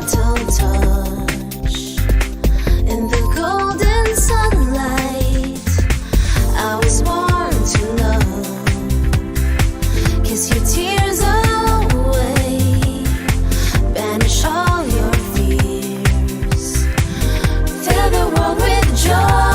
gentle touch. In the golden sunlight, I was born to love. Kiss your tears away, banish all your fears, fill the world with joy.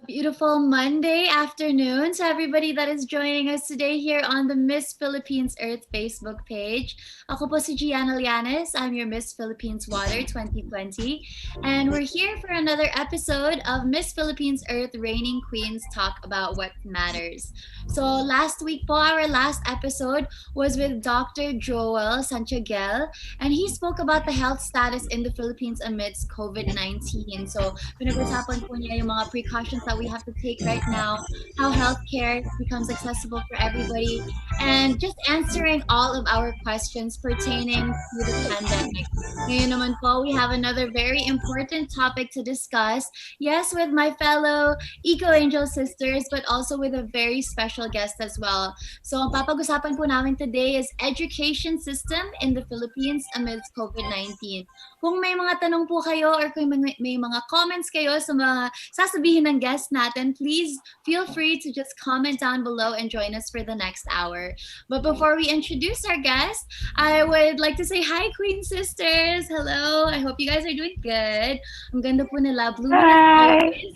Beautiful Monday afternoon to everybody that is joining us today here on the Miss Philippines Earth Facebook page. Ako po si Gianna Lianes. I'm your Miss Philippines Water 2020. And we're here for another episode of Miss Philippines Earth Reigning Queens Talk About What Matters. So last week po, our last episode was with Dr. Joel Santiago, and he spoke about the health status in the Philippines amidst COVID-19. So pinag-usapan po niya yung mga precautions that we have to take right now, how healthcare becomes accessible for everybody, and just answering all of our questions pertaining to the pandemic. Ngayon naman po, we have another very important topic to discuss. Yes, with my fellow Eco Angel sisters, but also with a very special guest as well. So, ang papag-usapan po namin today is education system in the Philippines amidst COVID-19. Kung may mga tanong po kayo or kung may mga comments kayo sa mga sasabihin ng guest natin, please feel free to just comment down below and join us for the next hour. But before we introduce our guest, I would like to say hi, Queen Sisters! Hello! I hope you guys are doing good. Ang ganda po nila. Blooming as always.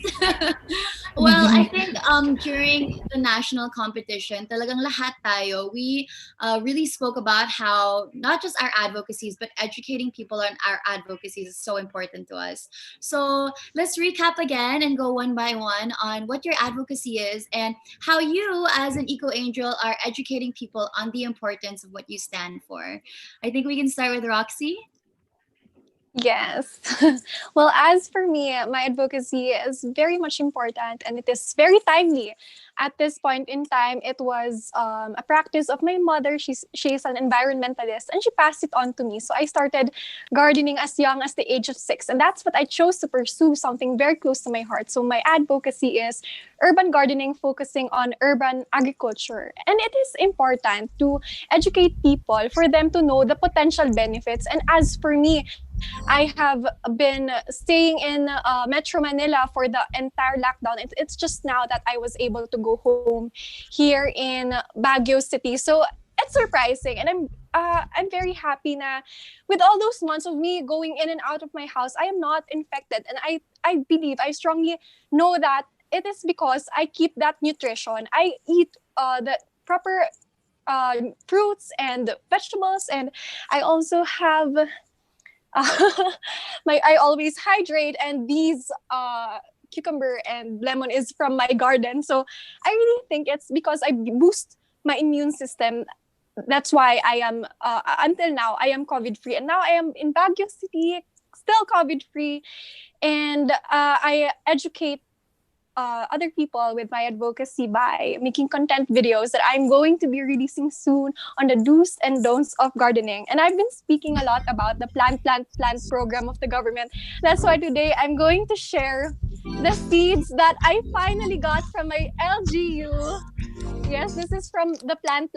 Well, I think during the national competition, talagang lahat tayo, we really spoke about how not just our advocacies, but educating people on our advocacies is so important to us. So let's recap again and go one by one on what your advocacy is and how you, as an eco angel, are educating people on the importance of what you stand for. I think we can start with Roxy. Yes. Well, as for me, my advocacy is very much important and it is very timely. At this point in time, it was a practice of my mother. She's an environmentalist and she passed it on to me. So I started gardening as young as the age of 6. And that's what I chose to pursue, something very close to my heart. So my advocacy is urban gardening, focusing on urban agriculture. And it is important to educate people for them to know the potential benefits. And as for me, I have been staying in Metro Manila for the entire lockdown. It's just now that I was able to go home here in Baguio City. So it's surprising, and I'm very happy na with all those months of me going in and out of my house, I am not infected, and I strongly know that it is because I keep that nutrition. I eat the proper fruits and vegetables, and I also have. I always hydrate, and these cucumber and lemon is from my garden. So I really think it's because I boost my immune system. That's why I am until now I am COVID free, and now I am in Baguio City, still COVID free, and I educate other people with my advocacy by making content videos that I'm going to be releasing soon on the do's and don'ts of gardening. And I've been speaking a lot about the plant program of the government. That's why today I'm going to share the seeds that I finally got from my LGU. Yes, this is from the plant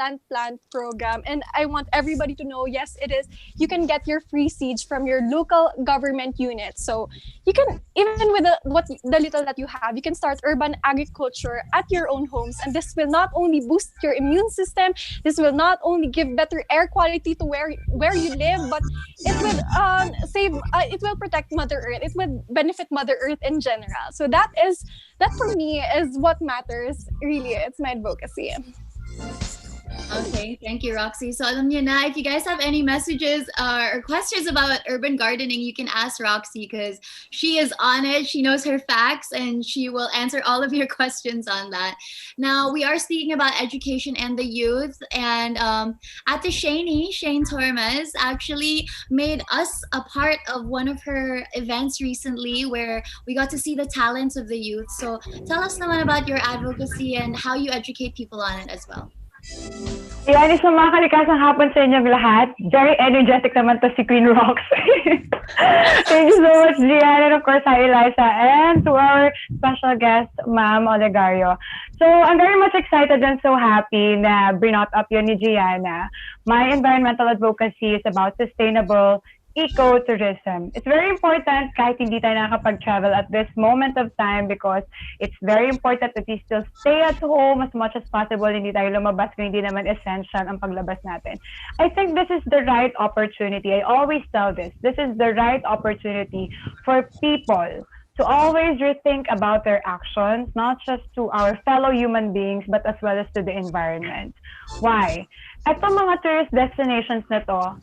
program. And I want everybody to know, yes, it is. You can get your free seeds from your local government unit. So you can, even with the little that you have, you can start urban agriculture at your own homes. And this will not only boost your immune system, this will not only give better air quality to where you live, but it will it will protect Mother Earth. It will benefit Mother Earth in general. So that for me is what matters. Really, it's my advocacy. Okay, thank you, Roxy. So alam niyo na, if you guys have any messages or questions about urban gardening, you can ask Roxy because she is on it. She knows her facts and she will answer all of your questions on that. Now, we are speaking about education and the youth, and Ate Shane Tormes actually made us a part of one of her events recently where we got to see the talents of the youth. So tell us naman about your advocacy and how you educate people on it as well. Yan, isang mga kalikasang hapon sa inyong lahat. Very energetic naman to si Queen Rox. Thank you so much, Gian. And of course, hi, Eliza. And to our special guest, Ma'am Olegario. So, I'm very much excited and so happy na brinot up yun ni Gianna. My environmental advocacy is about sustainable ecotourism. It's very important kahit hindi tayo nakakapag-travel at this moment of time because it's very important that we still stay at home as much as possible. Hindi tayo lumabas kung hindi naman essential ang paglabas natin. I think this is the right opportunity. I always tell this. This is the right opportunity for people to always rethink about their actions, not just to our fellow human beings, but as well as to the environment. Why? Ito mga tourist destinations na to,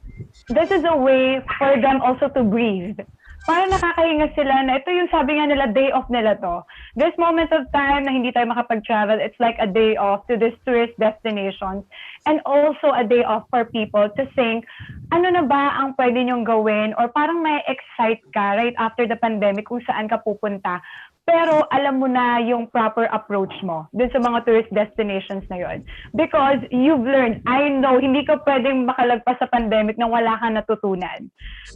this is a way for them also to breathe. Parang nakakahinga sila na ito yung sabi nga nila, day off nila to. This moment of time na hindi tayo makapag-travel, it's like a day off to these tourist destinations and also a day off for people to think, ano na ba ang pwede nyong gawin or parang may excite ka right after the pandemic kung saan ka pupunta. Pero alam mo na yung proper approach mo dun sa mga tourist destinations na yon. Because you've learned, I know, hindi ka pwedeng makalagpas sa pandemic nang wala kang natutunan.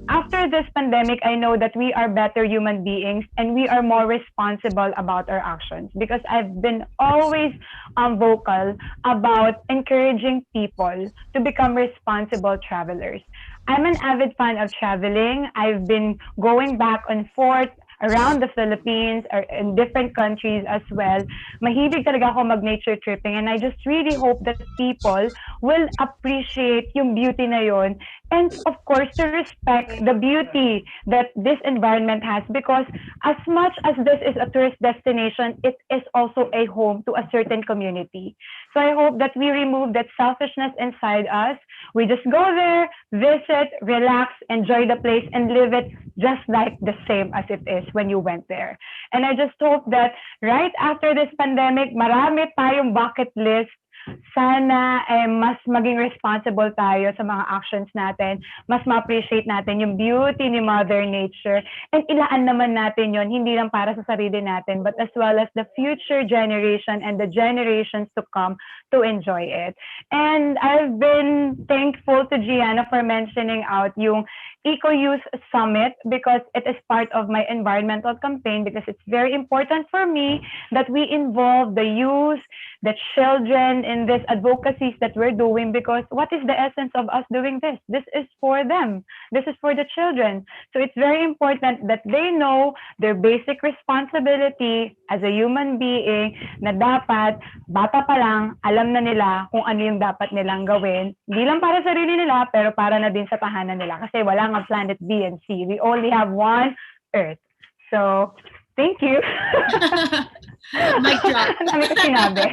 After this pandemic, I know that we are better human beings and we are more responsible about our actions. Because I've been always vocal about encouraging people to become responsible travelers. I'm an avid fan of traveling. I've been going back and forth around the Philippines or in different countries as well. Mahilig talaga ako mag-nature tripping and I just really hope that people will appreciate yung beauty na yon and of course to respect the beauty that this environment has because as much as this is a tourist destination, it is also a home to a certain community. So I hope that we remove that selfishness inside us. We just go there, visit, relax, enjoy the place, and live it just like the same as it is when you went there. And I just hope that right after this pandemic, marami tayong bucket list. Sana mas maging responsible tayo sa mga actions natin, mas ma-appreciate natin yung beauty ni Mother Nature, and ilaan naman natin yon hindi lang para sa sarili natin, but as well as the future generation and the generations to come to enjoy it. And I've been thankful to Gianna for mentioning out yung Eco-Youth Summit because it is part of my environmental campaign because it's very important for me that we involve the youth, the children in this advocacies that we're doing because what is the essence of us doing this? This is for them. This is for the children. So it's very important that they know their basic responsibility as a human being na dapat bata pa lang alam na nila kung ano yung dapat nilang gawin. Hindi lang para sa sarili nila pero para na din sa tahanan nila kasi wala nga planet B and C. We only have one Earth. So, thank you. Mic drop. Dami ko sinabi.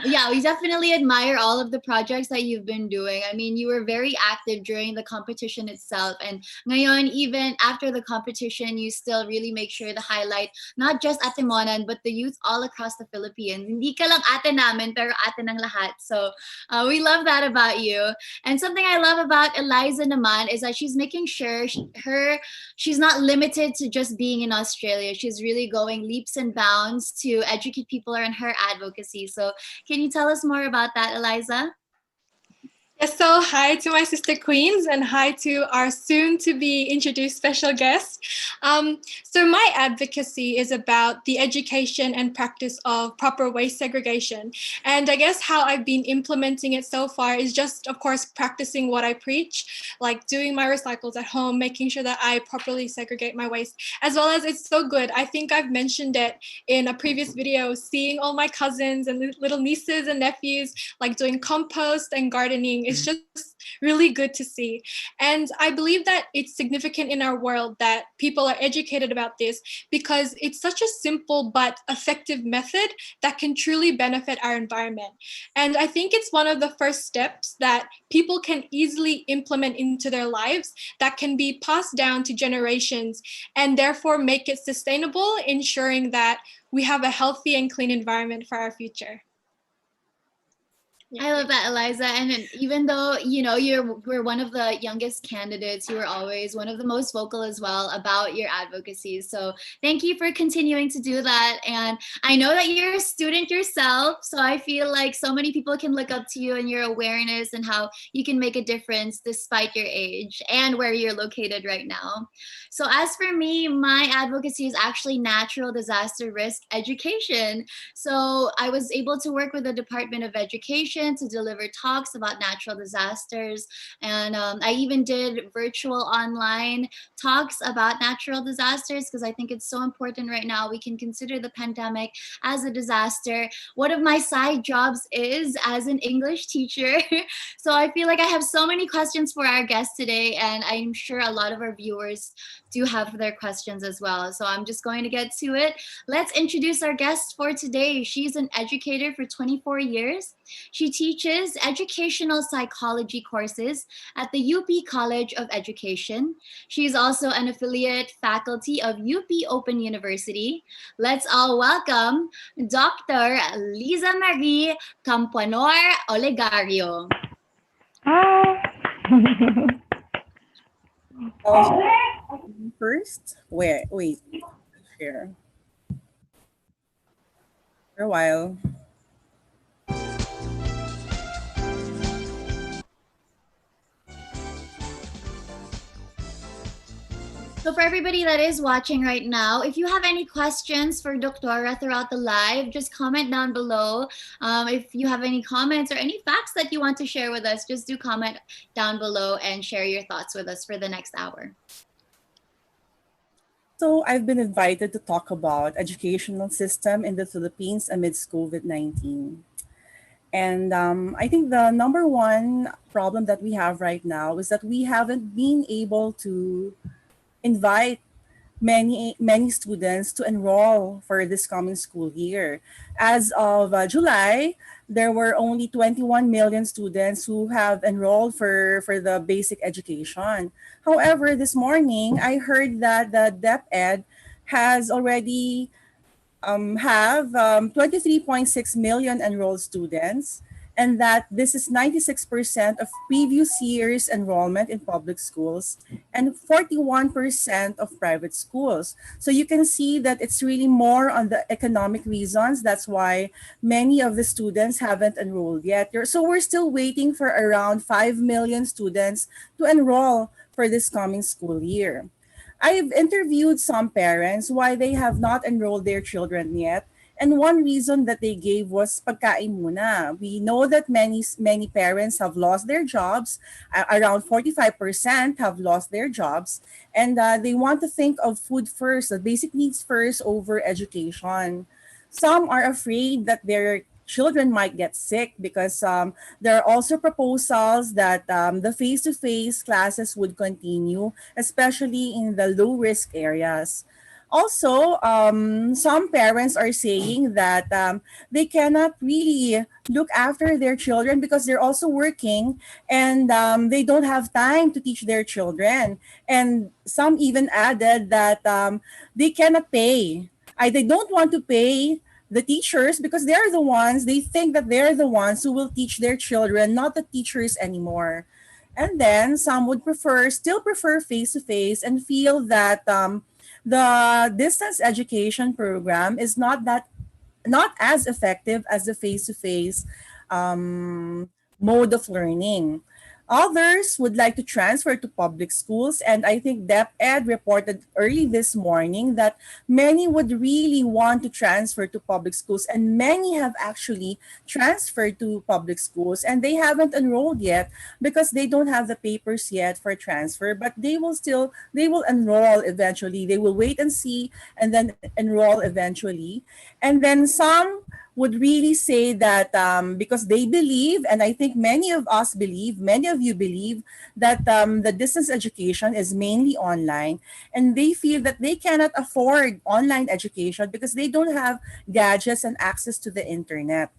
Yeah, we definitely admire all of the projects that you've been doing. I mean, you were very active during the competition itself. And ngayon, even after the competition, you still really make sure to highlight not just Ate Monan, but the youth all across the Philippines. Hindi ka lang ate namin, pero ate ng lahat. So we love that about you. And something I love about Eliza naman is that she's making sure she's not limited to just being in Australia. She's really going leaps and bounds to educate people on her advocacy. So can you tell us more about that, Eliza? Yes, so hi to my sister queens and hi to our soon to be introduced special guest. So my advocacy is about the education and practice of proper waste segregation. And I guess how I've been implementing it so far is just, of course, practicing what I preach, like doing my recycles at home, making sure that I properly segregate my waste, as well as it's so good. I think I've mentioned it in a previous video, seeing all my cousins and little nieces and nephews like doing compost and gardening. It's just really good to see. And I believe that it's significant in our world that people are educated about this because it's such a simple but effective method that can truly benefit our environment. And I think it's one of the first steps that people can easily implement into their lives that can be passed down to generations and therefore make it sustainable, ensuring that we have a healthy and clean environment for our future. I love that, Eliza. And even though, you know, we're one of the youngest candidates, you were always one of the most vocal as well about your advocacy. So thank you for continuing to do that. And I know that you're a student yourself, so I feel like so many people can look up to you and your awareness and how you can make a difference despite your age and where you're located right now. So as for me, my advocacy is actually natural disaster risk education. So I was able to work with the Department of Education education to deliver talks about natural disasters. And I even did virtual online talks about natural disasters because I think it's so important right now. We can consider the pandemic as a disaster. One of my side jobs is as an English teacher. So I feel like I have so many questions for our guest today, and I'm sure a lot of our viewers do have their questions as well. So I'm just going to get to it. Let's introduce our guest for today. She's an educator for 24 years. She teaches educational psychology courses at the UP College of Education. She's also an affiliate faculty of UP Open University. Let's all welcome Dr. Liza Marie Campanor Olegario. Hi. First, wait, share for a while. So for everybody that is watching right now, if you have any questions for Doctora throughout the live, just comment down below. If you have any comments or any facts that you want to share with us, just do comment down below and share your thoughts with us for the next hour. So I've been invited to talk about educational system in the Philippines amidst COVID-19. And I think the number one problem that we have right now is that we haven't been able to invite many students to enroll for this coming school year. As of July, there were only 21 million students who have enrolled for the basic education. However, this morning, I heard that the DepEd has already have 23.6 million enrolled students, and that this is 96% of previous year's enrollment in public schools and 41% of private schools. So you can see that it's really more on the economic reasons. That's why many of the students haven't enrolled yet. So we're still waiting for around 5 million students to enroll for this coming school year. I've interviewed some parents why they have not enrolled their children yet. And one reason that they gave was pagkain muna. We know that many parents have lost their jobs. Around 45% have lost their jobs. And they want to think of food first, the basic needs first over education. Some are afraid that their children might get sick because there are also proposals that the face-to-face classes would continue, especially in the low-risk areas. Also, some parents are saying that they cannot really look after their children because they're also working, and they don't have time to teach their children. And some even added that they cannot pay. They don't want to pay the teachers because they think that they're the ones who will teach their children, not the teachers anymore. And then some would still prefer face-to-face and feel that the distance education program is not as effective as the face-to-face mode of learning. Others would like to transfer to public schools, and I think DepEd reported early this morning that many would really want to transfer to public schools, and many have actually transferred to public schools, and they haven't enrolled yet because they don't have the papers yet for transfer, but they will enroll eventually. They will wait and see and then enroll eventually. And then some would really say that because they believe, and I think many of you believe, that the distance education is mainly online, and they feel that they cannot afford online education because they don't have gadgets and access to the internet.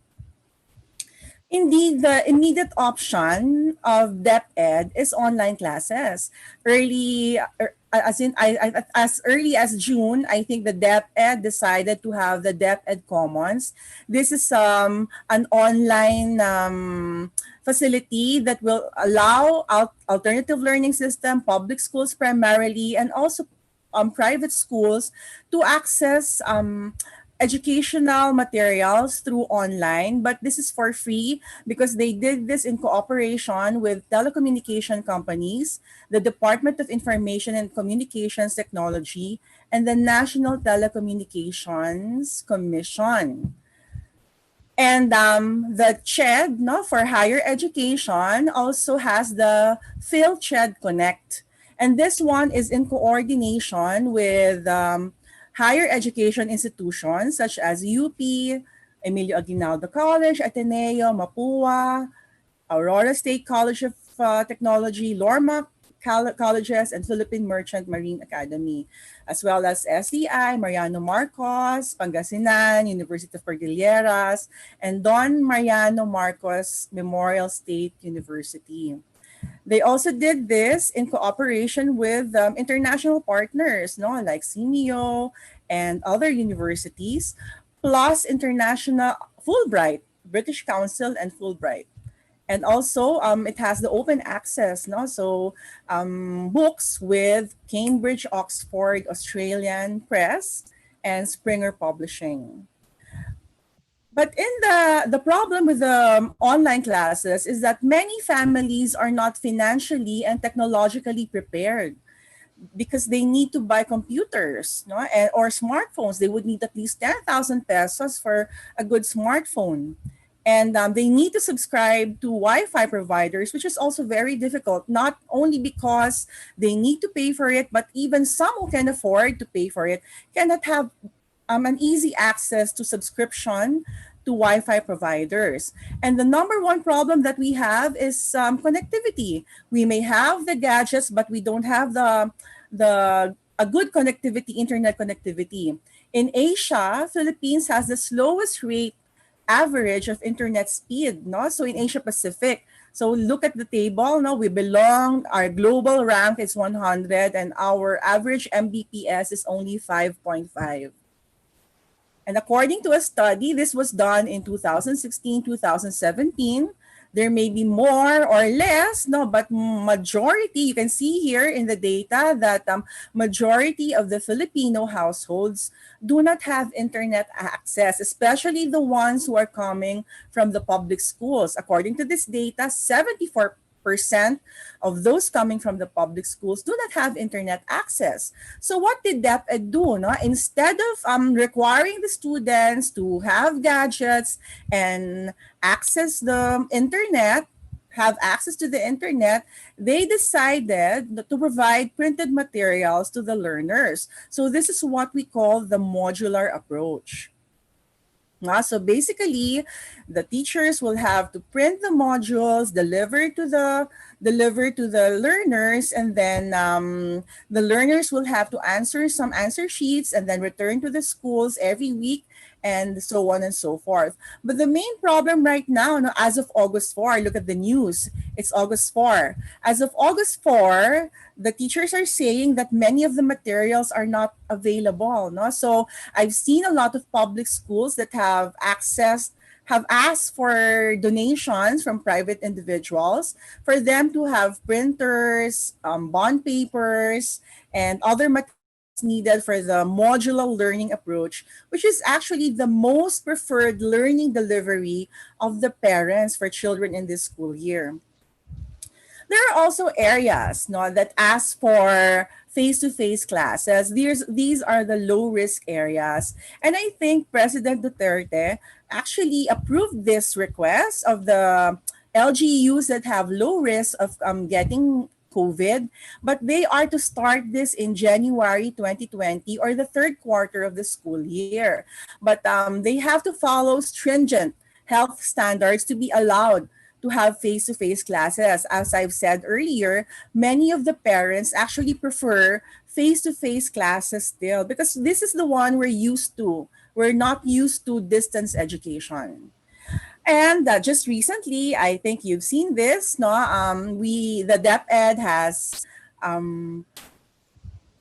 Indeed, the immediate option of DepEd is online classes. As early as June, I think the DepEd decided to have the DepEd Commons. This is an online facility that will allow alternative learning system, public schools primarily, and also private schools to access educational materials through online, but this is for free because they did this in cooperation with telecommunication companies, the Department of Information and Communications Technology, and the National Telecommunications Commission. And the CHED, no, for higher education, also has the PhilCHED Connect. And this one is in coordination with higher education institutions such as UP, Emilio Aguinaldo College, Ateneo, Mapua, Aurora State College of Technology, Lorma Colleges, and Philippine Merchant Marine Academy, as well as SEI, Mariano Marcos, Pangasinan, University of Cordilleras, and Don Mariano Marcos Memorial State University. They also did this in cooperation with international partners, no, like CMEO and other universities, plus international Fulbright, British Council, and Fulbright. And also, it has the open access, no? So, books with Cambridge, Oxford, Australian Press, and Springer Publishing. But in the problem with the online classes is that many families are not financially and technologically prepared because they need to buy computers, no, and, or smartphones. They would need at least 10,000 pesos for a good smartphone. And they need to subscribe to Wi-Fi providers, which is also very difficult, not only because they need to pay for it, but even some who can afford to pay for it cannot have an easy access to subscription to Wi-Fi providers. And the number one problem that we have is connectivity. We may have the gadgets, but we don't have the a good connectivity, internet connectivity. In Asia, Philippines has the slowest rate average of internet speed, no? So in Asia Pacific, so look at the table, no? We belong, our global rank is 100 and our average Mbps is only 5.5. And according to a study, this was done in 2016, 2017. There may be more or less, no, but majority, you can see here in the data that majority of the Filipino households do not have internet access, especially the ones who are coming from the public schools. According to this data, 74% of those coming from the public schools do not have internet access. So what did DepEd do? No? Instead of requiring the students to have gadgets and access the internet, have access to the internet, they decided to provide printed materials to the learners. So this is what we call the modular approach. So basically, the teachers will have to print the modules, deliver to the learners, and then the learners will have to answer some answer sheets and then return to the schools every week, and so on and so forth. But the main problem right now, no, as of August 4, look at the news. It's August 4. As of August 4, the teachers are saying that many of the materials are not available. No? So I've seen a lot of public schools that have asked for donations from private individuals for them to have printers, bond papers, and other materials needed for the modular learning approach, which is actually the most preferred learning delivery of the parents for children in this school year. There are also areas, no, that ask for face-to-face classes. These are the low-risk areas. And I think President Duterte actually approved this request of the LGUs that have low risk of getting COVID, but they are to start this in January 2020 or the third quarter of the school year. But they have to follow stringent health standards to be allowed to have face-to-face classes. As I've said earlier, many of the parents actually prefer face-to-face classes still because this is the one we're used to. We're not used to distance education. And just recently, I think you've seen this, no? The DepEd has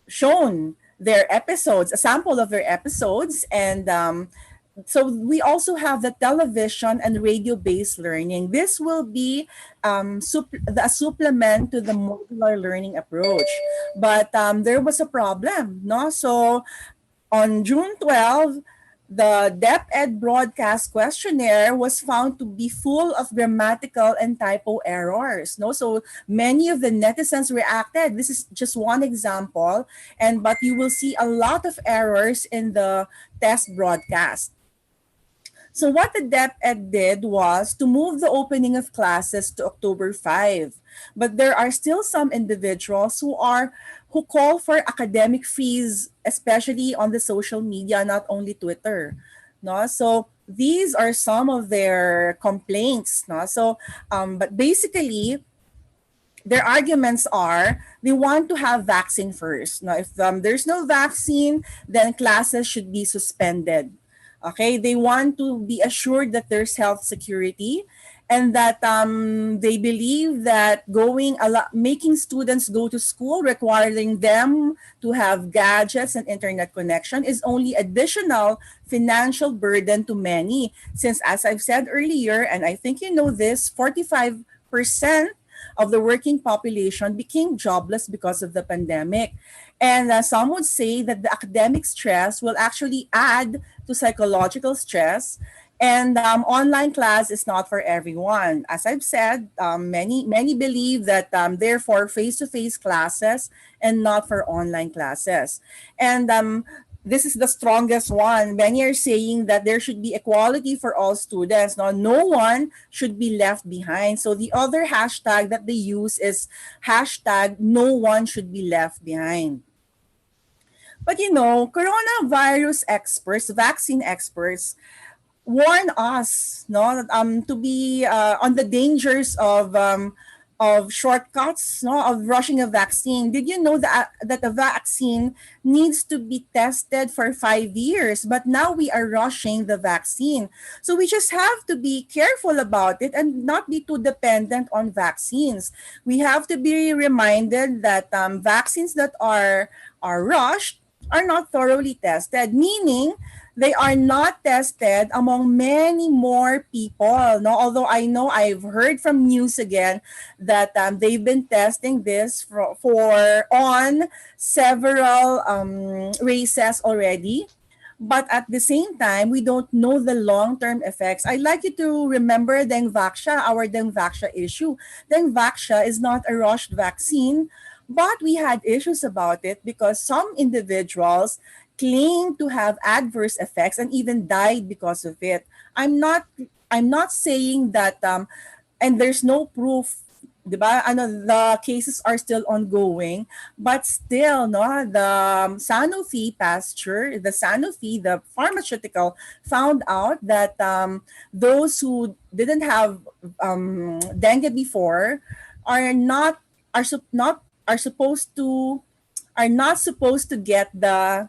shown their episodes, a sample of their episodes, and so we also have the television and radio-based learning. This will be a supplement to the modular learning approach. But there was a problem, no? So on June 12, the DepEd broadcast questionnaire was found to be full of grammatical and typo errors. No, so many of the netizens reacted. This is just one example, but you will see a lot of errors in the test broadcast. So what the DepEd did was to move the opening of classes to October 5. But there are still some individuals who call for academic freeze, especially on the social media, not only Twitter. No? So these are some of their complaints. No? So but basically their arguments are they want to have vaccine first. Now, if there's no vaccine, then classes should be suspended. Okay, they want to be assured that there's health security, and that they believe that making students go to school, requiring them to have gadgets and internet connection, is only additional financial burden to many. Since, as I've said earlier, and I think you know this, 45% of the working population became jobless because of the pandemic. And some would say that the academic stress will actually add to psychological stress. And online class is not for everyone. As I've said, many believe that therefore face-to-face classes and not for online classes. And this is the strongest one. Many are saying that there should be equality for all students. No one should be left behind. So the other hashtag that they use is hashtag no one should be left behind. But coronavirus experts, vaccine experts, warn us, to be on the dangers of shortcuts, of rushing a vaccine. Did you know that a vaccine needs to be tested for 5 years? But now we are rushing the vaccine, so we just have to be careful about it and not be too dependent on vaccines. We have to be reminded that vaccines that are rushed are not thoroughly tested, meaning they are not tested among many more people. No, although I know I've heard from news again that they've been testing this for on several races already. But at the same time, we don't know the long-term effects. I'd like you to remember our Dengvaxia issue. Dengvaxia is not a rushed vaccine, but we had issues about it because some individuals claimed to have adverse effects and even died because of it. I'm not saying that and there's no proof, 'di ba? The cases are still ongoing, but still the Sanofi, the pharmaceutical, found out that those who didn't have dengue before are not are sup- not are supposed to are not supposed to get the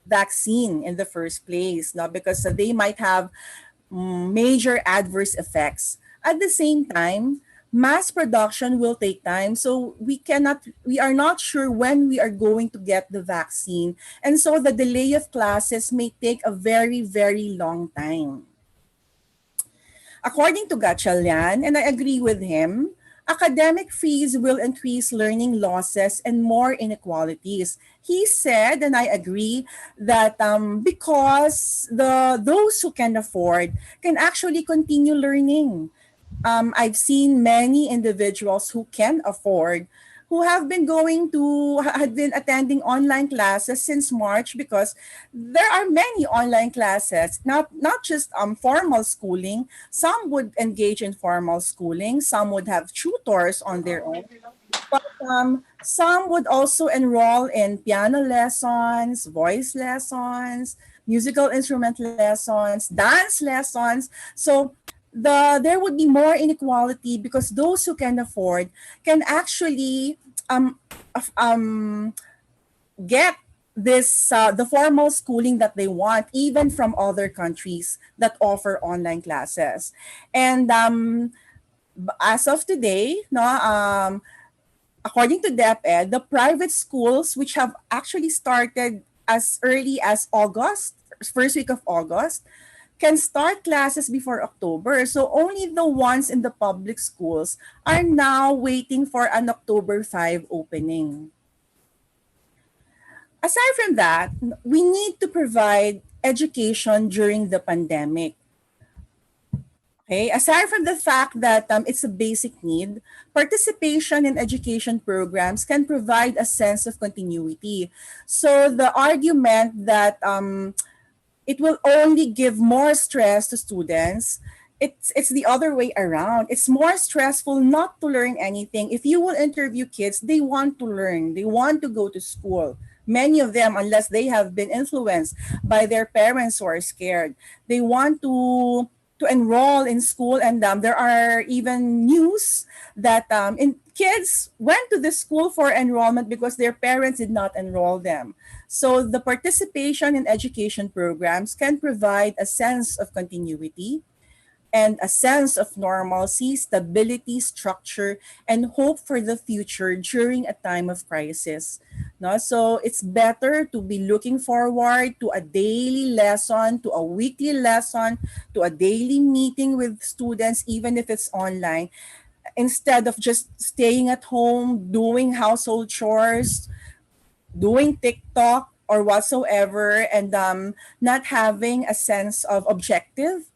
vaccine in the first place, no, because they might have major adverse effects. At the same time, mass production will take time, so we are not sure when we are going to get the vaccine, and so the delay of classes may take a very, very long time. According to Gatchalian, and I agree with him, academic fees will increase learning losses and more inequalities. He said, and I agree, that because those who can afford can actually continue learning. I've seen many individuals who can afford who had been attending online classes since March, because there are many online classes, not just formal schooling. Some would engage in formal schooling, some would have tutors on their own, but some would also enroll in piano lessons, voice lessons, musical instrument lessons, dance lessons. So there would be more inequality because those who can afford can actually get the formal schooling that they want, even from other countries that offer online classes. And as of today, no, according to DepEd, the private schools, which have actually started as early as August, first week of August, can start classes before October. So only the ones in the public schools are now waiting for an October 5 opening. Aside from that, we need to provide education during the pandemic. Okay, aside from the fact that it's a basic need, participation in education programs can provide a sense of continuity. So the argument that it will only give more stress to students. It's the other way around. It's more stressful not to learn anything. If you will interview kids, they want to learn. They want to go to school. Many of them, unless they have been influenced by their parents who are scared, they want to enroll in school. And there are even news that kids went to the school for enrollment because their parents did not enroll them. So the participation in education programs can provide a sense of continuity and a sense of normalcy, stability, structure, and hope for the future during a time of crisis. No? So it's better to be looking forward to a daily lesson, to a weekly lesson, to a daily meeting with students, even if it's online, instead of just staying at home, doing household chores, doing TikTok or whatsoever, and not having a sense of objective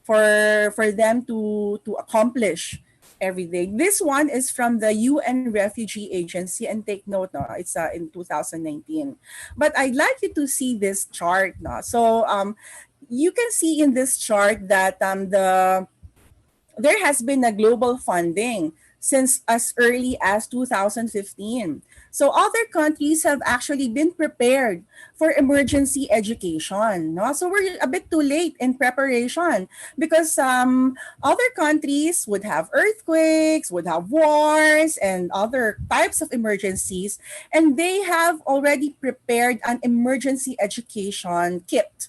for them to accomplish every day. This one is from the UN Refugee Agency, and take note, no, it's in 2019. But I'd like you to see this chart, no. So you can see in this chart that there has been a global funding since as early as 2015. So other countries have actually been prepared for emergency education. No? So we're a bit too late in preparation because other countries would have earthquakes, would have wars, and other types of emergencies, and they have already prepared an emergency education kit.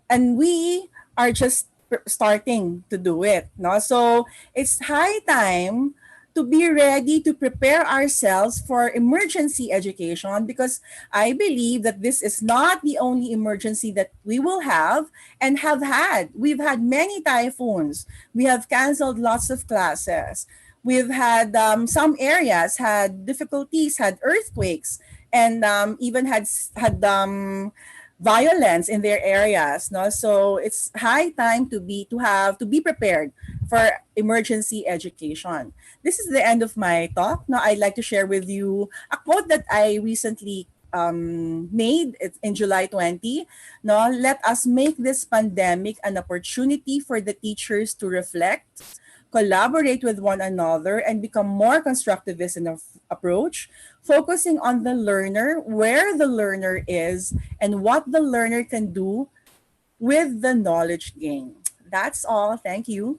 And we are just starting to do it. No? So it's high time to be ready to prepare ourselves for emergency education, because I believe that this is not the only emergency that we will have and have had. We've had many typhoons. We have canceled lots of classes. We've had some areas had difficulties, had earthquakes, and even had violence in their areas. No, so it's high time to be prepared for emergency education. This is the end of my talk. Now I'd like to share with you a quote that I recently made in July 20. No, let us make this pandemic an opportunity for the teachers to reflect, collaborate with one another, and become more constructivist in our approach, focusing on the learner, where the learner is, and what the learner can do with the knowledge gained. That's all. Thank you.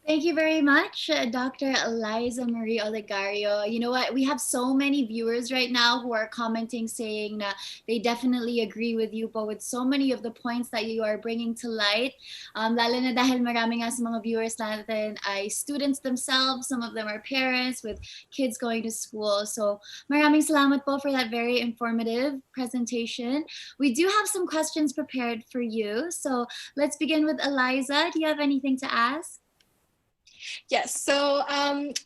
Thank you very much, Dr. Eliza Marie Olegario. You know what? We have so many viewers right now who are commenting saying that they definitely agree with you po with so many of the points that you are bringing to light. Lalo na dahil marami nga sa mga viewers natin ay students themselves. Some of them are parents with kids going to school. So maraming salamat po for that very informative presentation. We do have some questions prepared for you. So let's begin with Eliza. Do you have anything to ask? Yes, so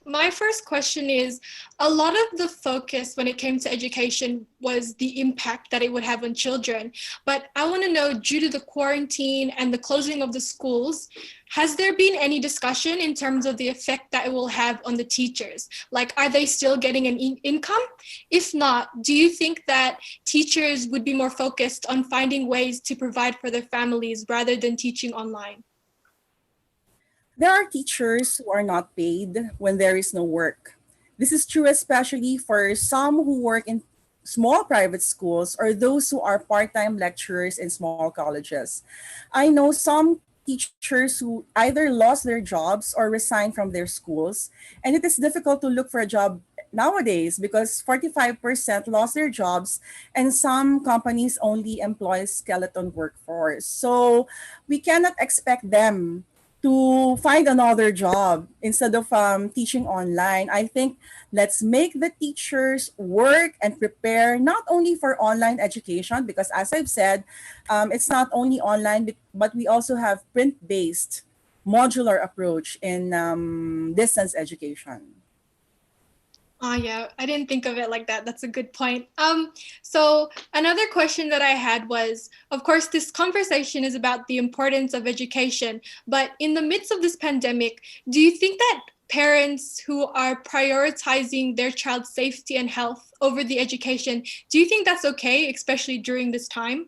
my first question is, a lot of the focus when it came to education was the impact that it would have on children. But I want to know, due to the quarantine and the closing of the schools, has there been any discussion in terms of the effect that it will have on the teachers? Like, are they still getting an income? If not, do you think that teachers would be more focused on finding ways to provide for their families rather than teaching online? There are teachers who are not paid when there is no work. This is true especially for some who work in small private schools or those who are part-time lecturers in small colleges. I know some teachers who either lost their jobs or resigned from their schools, and it is difficult to look for a job nowadays because 45% lost their jobs and some companies only employ skeleton workforce. So we cannot expect them to find another job instead of teaching online. I think let's make the teachers work and prepare not only for online education, because as I've said, it's not only online, but we also have print-based modular approach in distance education. Oh yeah, I didn't think of it like that. That's a good point. So another question that I had was, of course, this conversation is about the importance of education, but in the midst of this pandemic, do you think that parents who are prioritizing their child's safety and health over the education, do you think that's okay, especially during this time?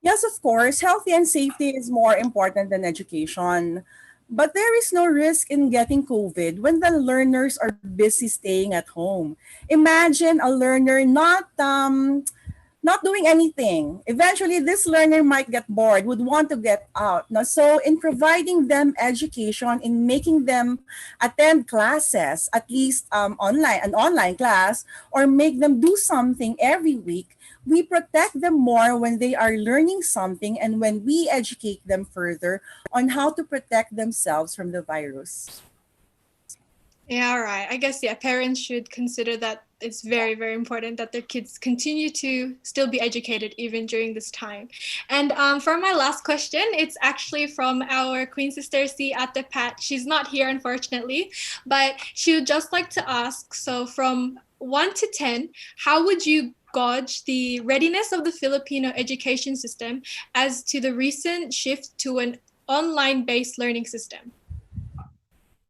Yes, of course, healthy and safety is more important than education. But there is no risk in getting COVID when the learners are busy staying at home. Imagine a learner not doing anything. Eventually, this learner might get bored, would want to get out. No? So, in providing them education, in making them attend classes, at least an online class, or make them do something every week, we protect them more when they are learning something and when we educate them further on how to protect themselves from the virus. Yeah, all right. I guess, yeah, parents should consider that it's very, very important that their kids continue to still be educated even during this time. And for my last question, it's actually from our Queen Sister C at the Pat. She's not here, unfortunately, but she would just like to ask, so from 1 to 10, how would you gauge the readiness of the Filipino education system as to the recent shift to an online-based learning system?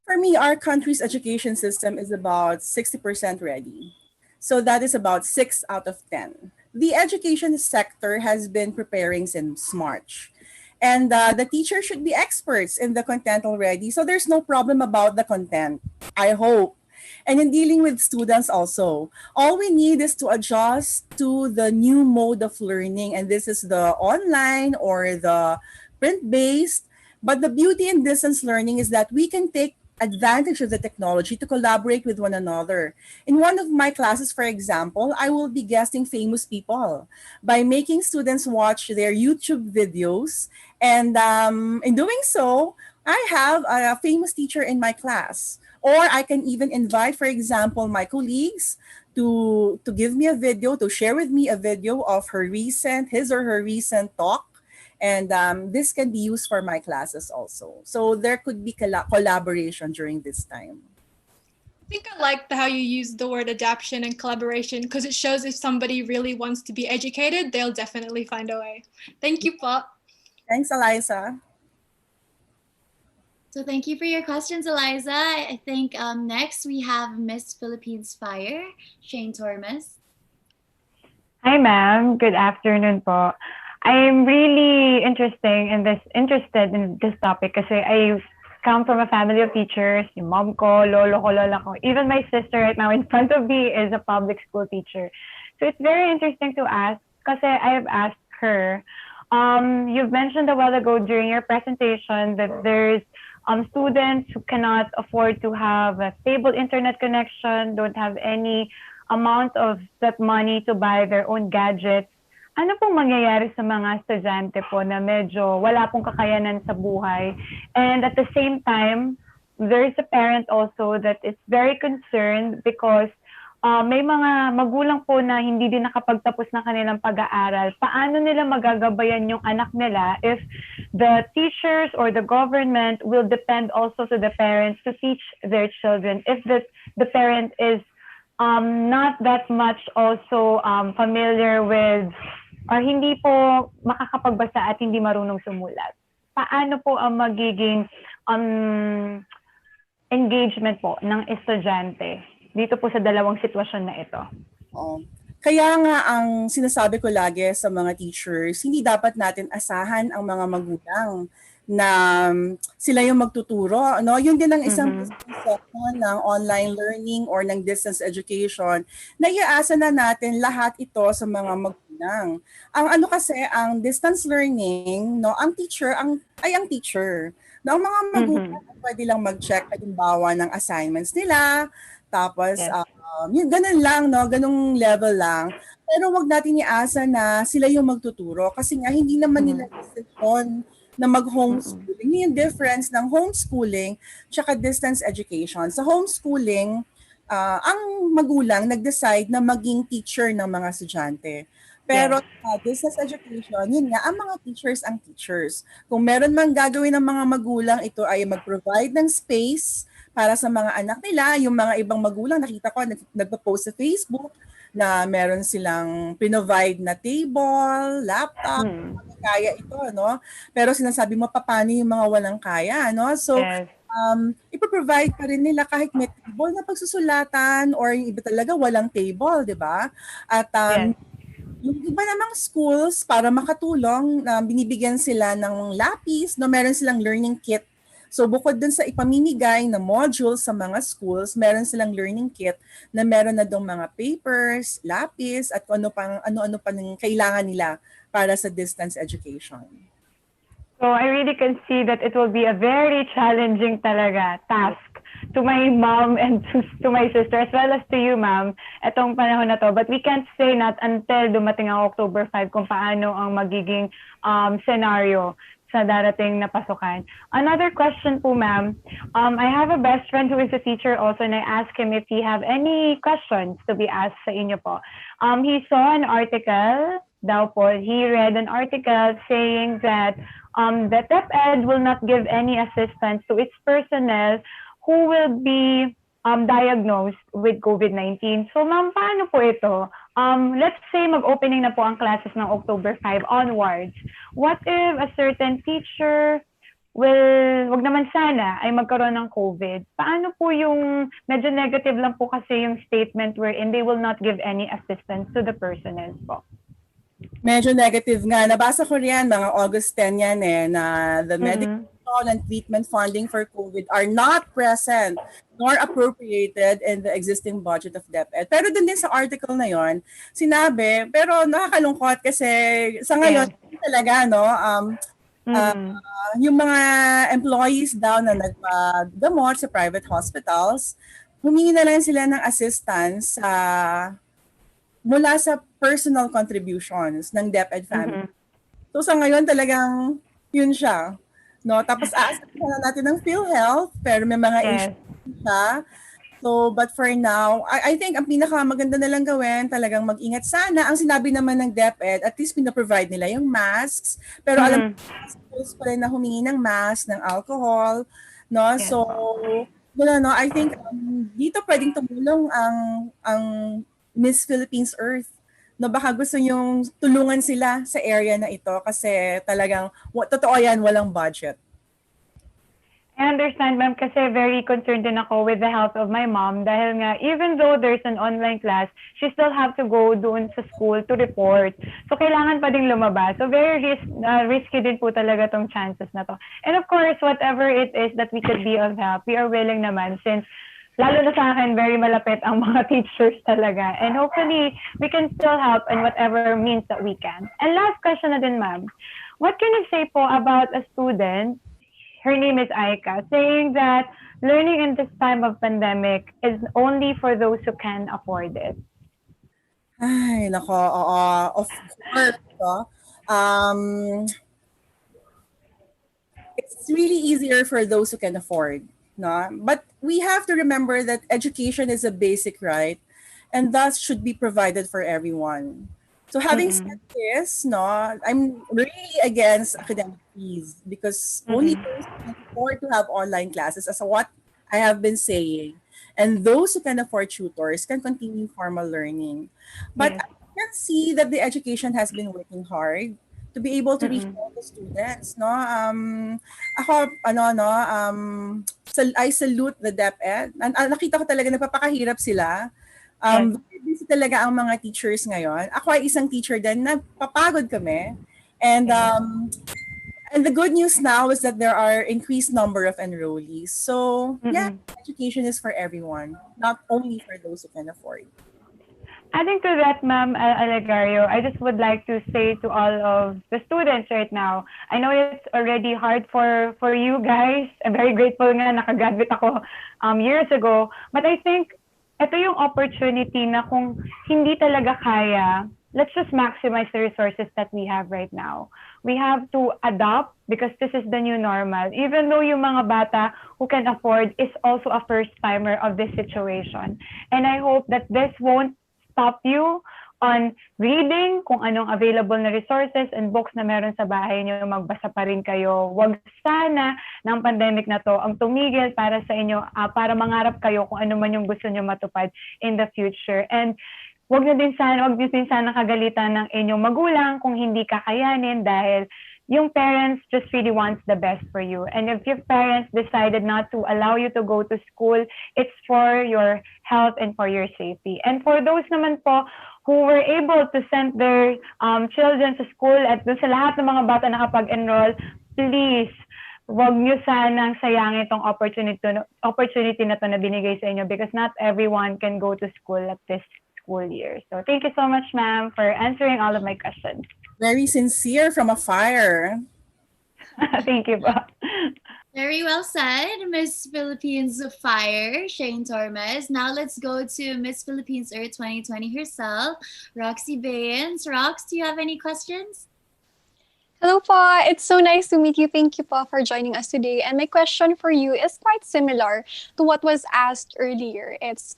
For me, our country's education system is about 60% ready. So that is about 6 out of 10. The education sector has been preparing since March. And the teacher should be experts in the content already. So there's no problem about the content, I hope. And in dealing with students also, all we need is to adjust to the new mode of learning. And this is the online or the print-based. But the beauty in distance learning is that we can take advantage of the technology to collaborate with one another. In one of my classes, for example, I will be guesting famous people by making students watch their YouTube videos. And in doing so, I have a famous teacher in my class. Or I can even invite, for example, my colleagues to give me a video, to share with me a video of his or her recent talk, and this can be used for my classes also. So there could be collaboration during this time. I think I like how you use the word adaptation and collaboration because it shows if somebody really wants to be educated, they'll definitely find a way. Thank you, Pop. Thanks, Eliza. So thank you for your questions, Eliza. I think next we have Miss Philippines Fire, Shane Tormes. Hi, ma'am. Good afternoon po. I'm really interested in this topic kasi I come from a family of teachers. Yung mom ko, lolo ko, lola ko. Even my sister right now in front of me is a public school teacher. So it's very interesting to ask kasi I have asked her, you've mentioned a while ago during your presentation that there's students who cannot afford to have a stable internet connection, don't have any amount of that money to buy their own gadgets. Ano pong mangyayari sa mga estudyante po na medyo wala pong kakayanan sa buhay? And at the same time, there's a parent also that is very concerned because may mga magulang po na hindi din nakapagtapos ng kanilang pag-aaral. Paano nila magagabayan yung anak nila if the teachers or the government will depend also to the parents to teach their children if the parent is not that much also familiar with or hindi po makakapagbasa at hindi marunong sumulat. Paano po ang magiging engagement po ng estudyante dito po sa dalawang sitwasyon na ito? Kaya nga ang sinasabi ko lagi sa mga teachers, hindi dapat natin asahan ang mga magulang na sila yung magtuturo. No? Yun din ang isang misconception ng online learning or ng distance education na iaasa na natin lahat ito sa mga magulang. Ang ano kasi, ang distance learning, no, ang teacher. No, ang mga magulang pwede lang mag-check halimbawa ng assignments nila, tapos yun, ganun lang, no, ganung level lang. Pero wag natin iasa na sila yung magtuturo kasi nga hindi naman nila decision na mag-homeschooling. Yun yung difference ng homeschooling tsaka distance education. Sa homeschooling, ang magulang nag-decide na maging teacher ng mga estudyante. Pero distance education, yun nga, ang mga teachers ang teachers. Kung meron man gagawin ng mga magulang, ito ay mag-provide ng space para sa mga anak nila. Yung mga ibang magulang, nakita ko, nagpo-post sa Facebook na meron silang provide na table, laptop, kaya ito, no? Pero sinasabi mo, paano yung mga walang kaya, no? So, ipoprovide pa rin nila kahit may table na pagsusulatan or yung iba talaga walang table, di ba? At Yung iba namang schools, para makatulong, binibigyan sila ng lapis, no, meron silang learning kit. So bukod dun sa ipamimigay na modules sa mga schools, meron silang learning kit na meron na dong mga papers, lapis, at kung ano-ano pa ng kailangan nila para sa distance education. So I really can see that it will be a very challenging talaga task to my mom and to my sister as well as to you, ma'am, etong panahon na to. But we can't say not until dumating ang October 5 kung paano ang magiging scenario sa darating na pasukan. Another question po, ma'am. I have a best friend who is a teacher also, and I asked him if he have any questions to be asked sa inyo po. He saw an article daw po. He read an article saying that the DepEd will not give any assistance to its personnel who will be diagnosed with COVID-19. So, ma'am, paano po ito? Let's say mag-opening na po ang classes ng October 5 onwards. What if a certain teacher wag naman sana, ay magkaroon ng COVID? Paano po yung, medyo negative lang po kasi yung statement wherein they will not give any assistance to the personnel po. Medyo negative nga. Nabasa ko riyan, mga August 10 yan na the medical and treatment funding for COVID are not present nor appropriated in the existing budget of DepEd. Pero dun din sa article na yon, sinabi, pero nakakalungkot kasi sa ngayon, talaga, no, yung mga employees daw na nagpagamot sa private hospitals, humingi na lang sila ng assistance mula sa personal contributions ng DepEd family. So sa ngayon talagang yun siya. No? Tapos aasahan na natin ng PhilHealth, pero may mga issues siya. So, but for now, I think ang pinakamaganda na lang gawin, talagang mag-ingat sana. Ang sinabi naman ng DepEd, at least pinaprovide nila yung masks. Pero alam mo, schools pa rin na humingi ng mask, ng alcohol. No? So, I think dito pwedeng tumulong ang Miss Philippines Earth. No, baka gusto nyong tulungan sila sa area na ito kasi talagang, totoo yan, walang budget. I understand, ma'am, kasi very concerned din ako with the health of my mom dahil nga, even though there's an online class, she still have to go doon sa school to report. So, kailangan pa ding lumabas. So, very risky din po talaga tong chances na to. And of course, whatever it is that we could be of help, we are willing naman since lalo na sa akin, very malapit ang mga teachers talaga. And hopefully, we can still help in whatever means that we can. And last question na din, ma'am. What can you say po about a student, her name is Aika, saying that learning in this time of pandemic is only for those who can afford it? Ay, nako, of course. It's really easier for those who can afford. No? But we have to remember that education is a basic right and thus should be provided for everyone. So having said this, no, I'm really against academic fees because only those who can afford to have online classes, as what I have been saying, and those who can afford tutors can continue formal learning. But I can see that the education has been working hard to be able to reach all the students, no? I salute the DepEd. Nakita ko talaga napapakahirap sila. Very busy talaga ang mga teachers ngayon. Ako ay isang teacher din, napapagod kami. And the good news now is that there are increased number of enrollees. So, yeah, education is for everyone, not only for those who can afford. Adding to that, Ma'am Alegario, I just would like to say to all of the students right now, I know it's already hard for you guys. I'm very grateful nga nakagraduate ako years ago. But I think ito yung opportunity na kung hindi talaga kaya, let's just maximize the resources that we have right now. We have to adopt because this is the new normal. Even though yung mga bata who can afford is also a first timer of this situation. And I hope that this won't stop you on reading kung anong available na resources and books na meron sa bahay niyo, magbasa pa rin kayo. Wag sana ng pandemic na to ang tumigil para sa inyo, para mangarap kayo kung ano man yung gusto niyo matupad in the future. And wag niyo din sana kagalitan ng inyong magulang kung hindi kakayanin dahil yung parents just really wants the best for you. And if your parents decided not to allow you to go to school, it's for your health and for your safety. And for those naman po who were able to send their children to school at dun sa lahat ng mga bata na nakapag-enroll, please, wag niyo sanang sayangin itong opportunity na to na binigay sa inyo because not everyone can go to school at this school year. So thank you so much, ma'am, for answering all of my questions. Very sincere from afar. Thank you po. Very well said, Miss Philippines Fire, Shane Tormes. Now let's go to Miss Philippines Earth 2020 herself, Roxy Bayens. Rox, do you have any questions? Hello po. It's so nice to meet you. Thank you po for joining us today. And my question for you is quite similar to what was asked earlier. It's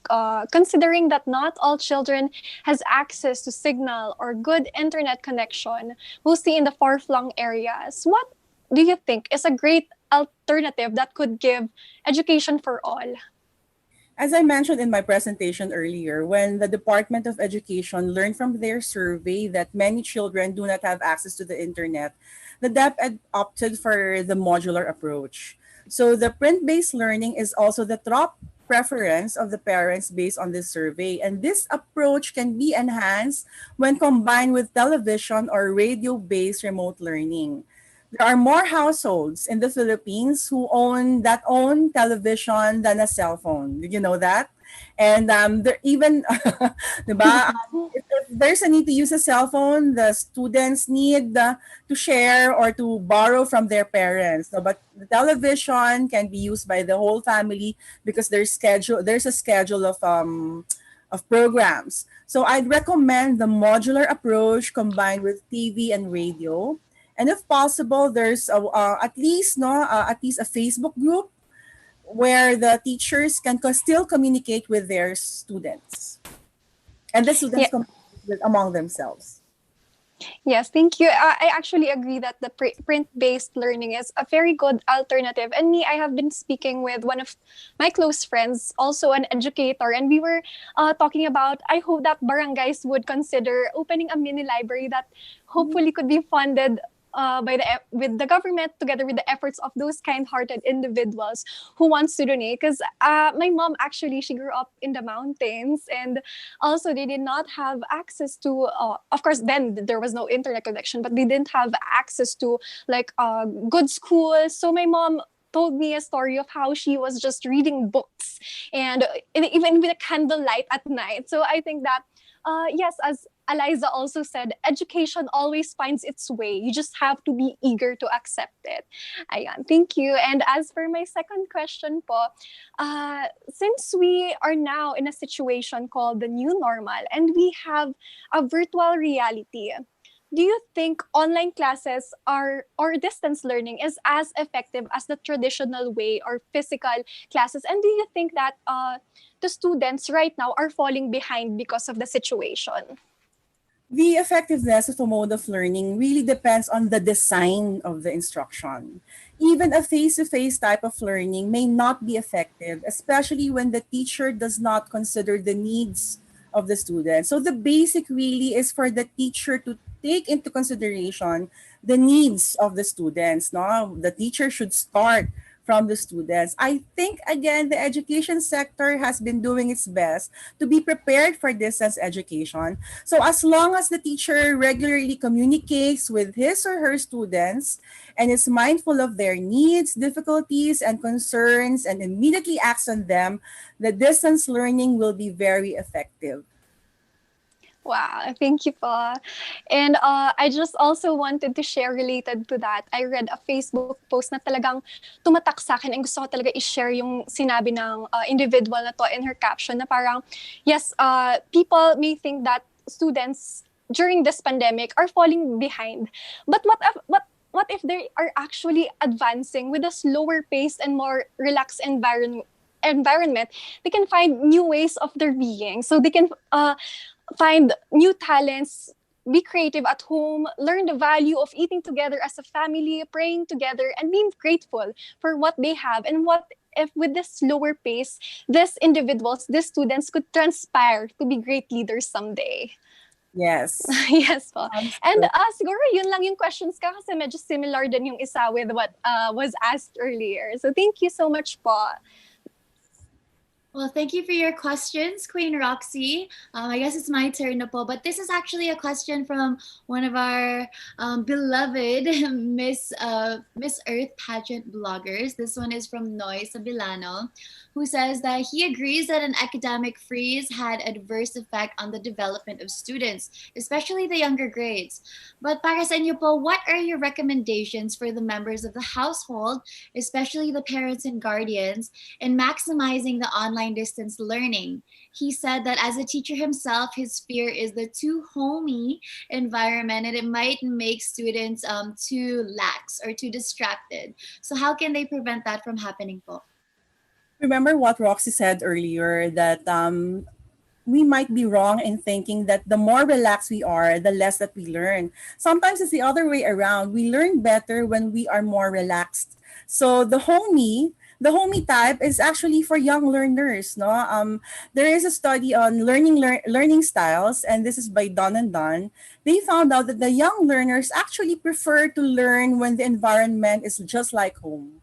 considering that not all children has access to signal or good internet connection, mostly in the far-flung areas. What do you think is a great alternative that could give education for all? As I mentioned in my presentation earlier, when the Department of Education learned from their survey that many children do not have access to the internet, the DepEd opted for the modular approach. So the print-based learning is also the top preference of the parents based on this survey. And this approach can be enhanced when combined with television or radio-based remote learning. There are more households in the Philippines who own television than a cell phone. Did you know that? And there even, diba? If there's a need to use a cell phone, the students need to share or to borrow from their parents. No, but the television can be used by the whole family because there's a schedule of programs. So I'd recommend the modular approach combined with TV and radio. And if possible, there's at least a Facebook group where the teachers can still communicate with their students, and the students communicate among themselves. Yes, thank you. I actually agree that the print-based learning is a very good alternative. And me, I have been speaking with one of my close friends, also an educator, and we were talking about, I hope that barangays would consider opening a mini library that hopefully could be funded with the government together with the efforts of those kind-hearted individuals who wants to donate. Because my mom actually, she grew up in the mountains, and also they did not have access to of course then there was no internet connection, but they didn't have access to like good schools. So my mom told me a story of how she was just reading books and even with a candlelight at night. So I think that yes, as Eliza also said, education always finds its way. You just have to be eager to accept it. Ayan, thank you. And as for my second question po, since we are now in a situation called the new normal and we have a virtual reality, do you think online classes or distance learning is as effective as the traditional way or physical classes? And do you think that the students right now are falling behind because of the situation? The effectiveness of a mode of learning really depends on the design of the instruction. Even a face-to-face type of learning may not be effective, especially when the teacher does not consider the needs of the student. So the basic really is for the teacher to take into consideration the needs of the students. No? The teacher should start from the students. I think, again, the education sector has been doing its best to be prepared for distance education. So as long as the teacher regularly communicates with his or her students and is mindful of their needs, difficulties, and concerns and immediately acts on them, the distance learning will be very effective. Wow, thank you po. And I just also wanted to share related to that. I read a Facebook post na talagang tumatak sa akin and gusto ko talaga i-share yung sinabi ng individual na to in her caption na parang, yes, people may think that students during this pandemic are falling behind. But what if they are actually advancing with a slower pace and more relaxed environment? They can find new ways of their being. So they can find new talents, be creative at home, learn the value of eating together as a family, praying together, and being grateful for what they have. And what if with this slower pace, these individuals, these students could transpire to be great leaders someday? Yes. Yes po. And siguro yun lang yung questions ka kasi medyo similar din yung isa with what was asked earlier. So thank you so much po. Well, thank you for your questions, Queen Roxy. I guess it's my turn na po, but this is actually a question from one of our beloved Miss Earth pageant bloggers. This one is from Noy Sabilano, who says that he agrees that an academic freeze had adverse effect on the development of students, especially the younger grades. But para sa inyo po, what are your recommendations for the members of the household, especially the parents and guardians, in maximizing the online distance learning? He said that as a teacher himself, his fear is the too homey environment and it might make students too lax or too distracted. So how can they prevent that from happening po? Remember what Roxy said earlier that we might be wrong in thinking that the more relaxed we are, the less that we learn. Sometimes it's the other way around. We learn better when we are more relaxed. So the homey type is actually for young learners. No, there is a study on learning styles, and this is by Don and Don. They found out that the young learners actually prefer to learn when the environment is just like home,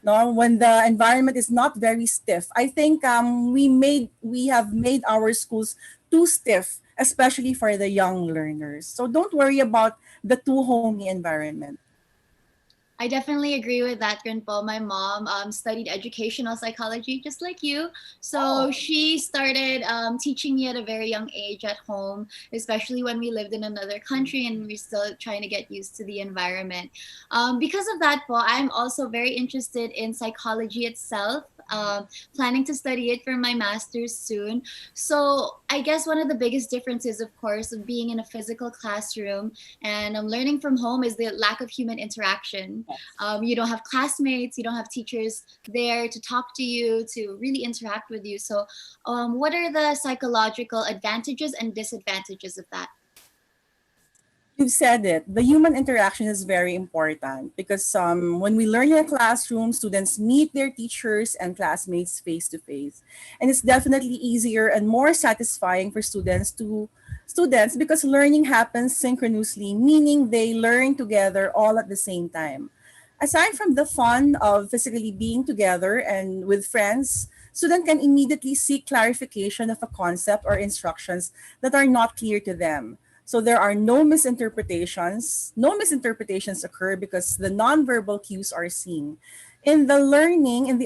no, when the environment is not very stiff. I think we have made our schools too stiff, especially for the young learners. So don't worry about the too homey environment. I definitely agree with that, Grandpa. My mom studied educational psychology just like you. So she started teaching me at a very young age at home, especially when we lived in another country and we're still trying to get used to the environment. Because of that, po, I'm also very interested in psychology itself. Planning to study it for my master's soon. So I guess one of the biggest differences, of course, of being in a physical classroom and learning from home is the lack of human interaction. You don't have classmates, you don't have teachers there to talk to you, to really interact with you. So, what are the psychological advantages and disadvantages of that? You've said it. The human interaction is very important because when we learn in a classroom, students meet their teachers and classmates face to face, and it's definitely easier and more satisfying for students because learning happens synchronously, meaning they learn together all at the same time. Aside from the fun of physically being together and with friends, student can immediately seek clarification of a concept or instructions that are not clear to them. So there are no misinterpretations. No misinterpretations occur because the nonverbal cues are seen. In the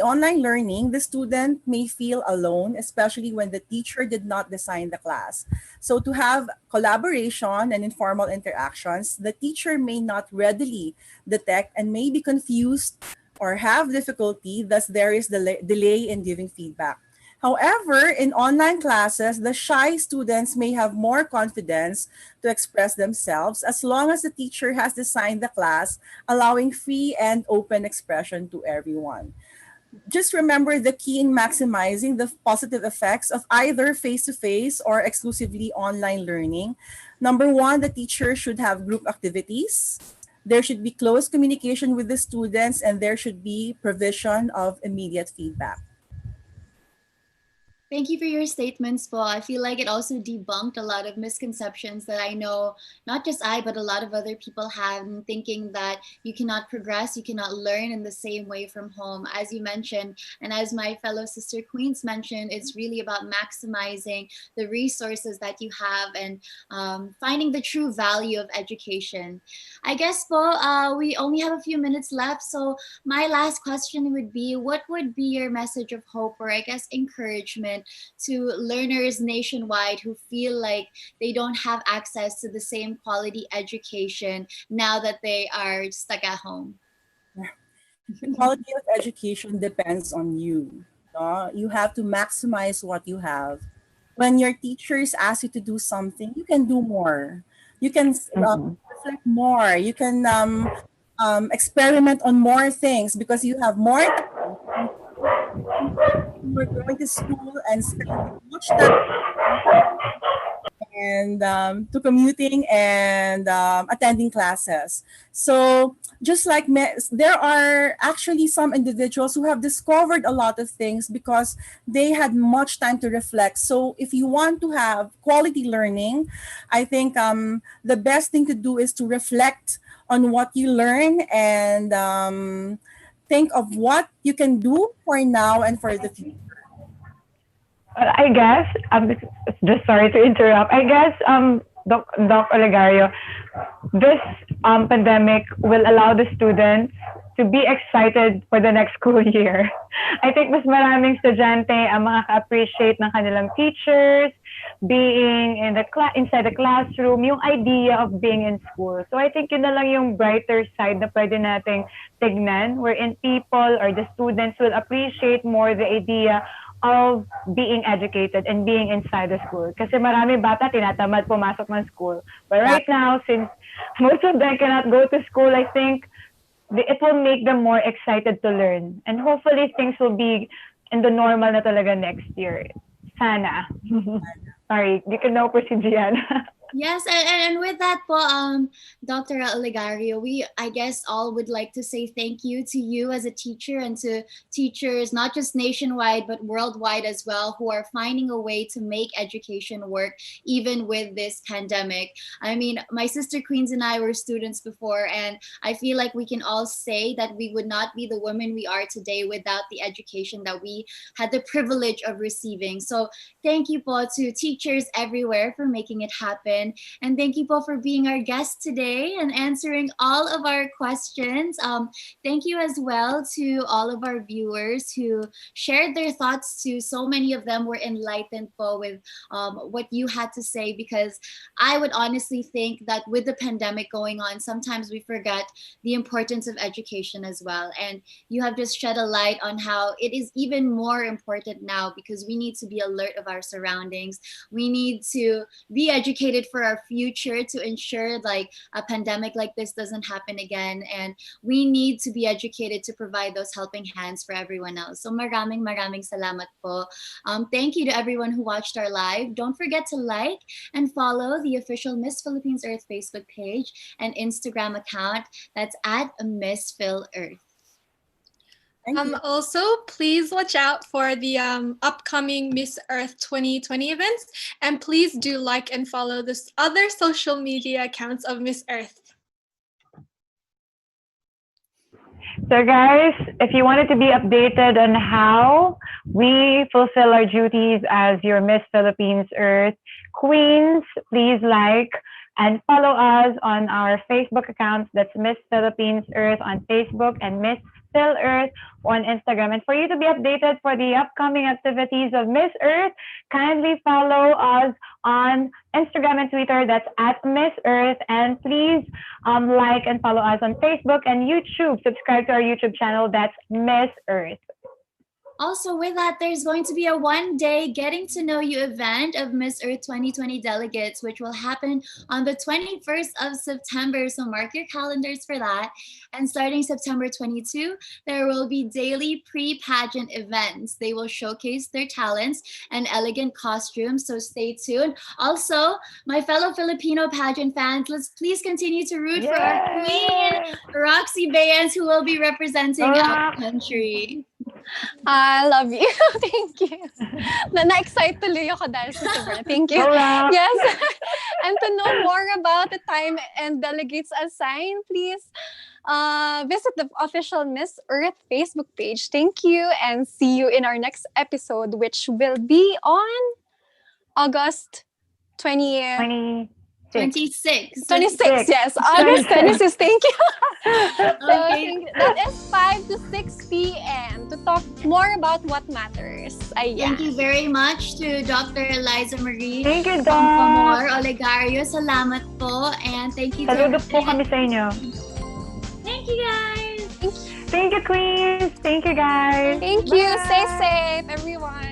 online learning, the student may feel alone, especially when the teacher did not design the class. So to have collaboration and informal interactions, the teacher may not readily detect and may be confused or have difficulty, thus there is delay in giving feedback. However, in online classes, the shy students may have more confidence to express themselves as long as the teacher has designed the class, allowing free and open expression to everyone. Just remember the key in maximizing the positive effects of either face to face or exclusively online learning. Number one, the teacher should have group activities. There should be close communication with the students, and there should be provision of immediate feedback. Thank you for your statements, Paul. I feel like it also debunked a lot of misconceptions that I know not just I, but a lot of other people have in thinking that you cannot progress, you cannot learn in the same way from home. As you mentioned, and as my fellow sister queens mentioned, it's really about maximizing the resources that you have and finding the true value of education. I guess, Paul, we only have a few minutes left. So my last question would be, what would be your message of hope or I guess encouragement to learners nationwide who feel like they don't have access to the same quality education now that they are stuck at home? The quality of education depends on you. No? You have to maximize what you have. When your teachers ask you to do something, you can do more. You can reflect more. You can experiment on more things because you have more time. You were going to school and spending much time and to commuting and attending classes. So just like there are actually some individuals who have discovered a lot of things because they had much time to reflect. So if you want to have quality learning, I think the best thing to do is to reflect on what you learn and think of what you can do for now and for the future. I guess, just sorry to interrupt. I guess, Doc Olegario, this pandemic will allow the students to be excited for the next school year. I think mas maraming estudyante ang makaka-appreciate ng kanilang teachers, being in inside the classroom, yung idea of being in school. So I think yun na lang yung brighter side na pwede nating tignan, wherein people or the students will appreciate more the idea of being educated and being inside the school. Kasi marami bata tinatamad pumasok ng school. But right now, since most of them cannot go to school, I think it will make them more excited to learn. And hopefully things will be in the normal na talaga next year. Sana. Sorry, you can now proceed, Gianna. Yes, and with that po, Dr. Olegario, I guess all would like to say thank you to you as a teacher and to teachers, not just nationwide, but worldwide as well, who are finding a way to make education work, even with this pandemic. I mean, my sister Queens and I were students before, and I feel like we can all say that we would not be the women we are today without the education that we had the privilege of receiving. So thank you po to teachers everywhere for making it happen. And thank you po for being our guest today and answering all of our questions. Thank you as well to all of our viewers who shared their thoughts too. So many of them were enlightened po with what you had to say, because I would honestly think that with the pandemic going on, sometimes we forget the importance of education as well. And you have just shed a light on how it is even more important now, because we need to be alert of our surroundings. We need to be educated for our future to ensure like a pandemic like this doesn't happen again, and we need to be educated to provide those helping hands for everyone else. So maraming salamat po. Thank you to everyone who watched our live. Don't forget to like and follow the official Miss Philippines Earth Facebook page and Instagram account. That's at Miss Phil Earth. Also, please watch out for the upcoming Miss Earth 2020 events, and please do like and follow the other social media accounts of Miss Earth. So guys, if you wanted to be updated on how we fulfill our duties as your Miss Philippines Earth Queens, please like and follow us on our Facebook accounts. That's Miss Philippines Earth on Facebook and Miss Phil Earth on Instagram. And for you to be updated for the upcoming activities of Miss Earth, kindly follow us on Instagram and Twitter. That's at Miss Earth. And please like and follow us on Facebook and YouTube. Subscribe to our YouTube channel. That's Miss Earth. Also, with that, there's going to be a one-day getting to know you event of Miss Earth 2020 delegates, which will happen on the 21st of September. So mark your calendars for that. And starting September 22, there will be daily pre-pageant events. They will showcase their talents and elegant costumes. So stay tuned. Also, my fellow Filipino pageant fans, let's please continue to root for our queen, Roxy Bayans, who will be representing our country. I love you. Thank you. Na-excite tuloy ako dahil sa sobrang. Thank you. Yes. And to know more about the time and delegates assigned, please visit the official Miss Earth Facebook page. Thank you, and see you in our next episode, which will be on August 26. 26, yes. August 26, thank you. Okay. That is 5 to 6 p.m. to talk more about what matters. Thank you very much to Dr. Eliza Marie. Thank you, Doc. Pamor Olegario. Salamat po. And thank you Saludo po kami sa inyo. Thank you, guys. Thank you, Queens. Thank you, guys. Thank you. Stay safe, everyone.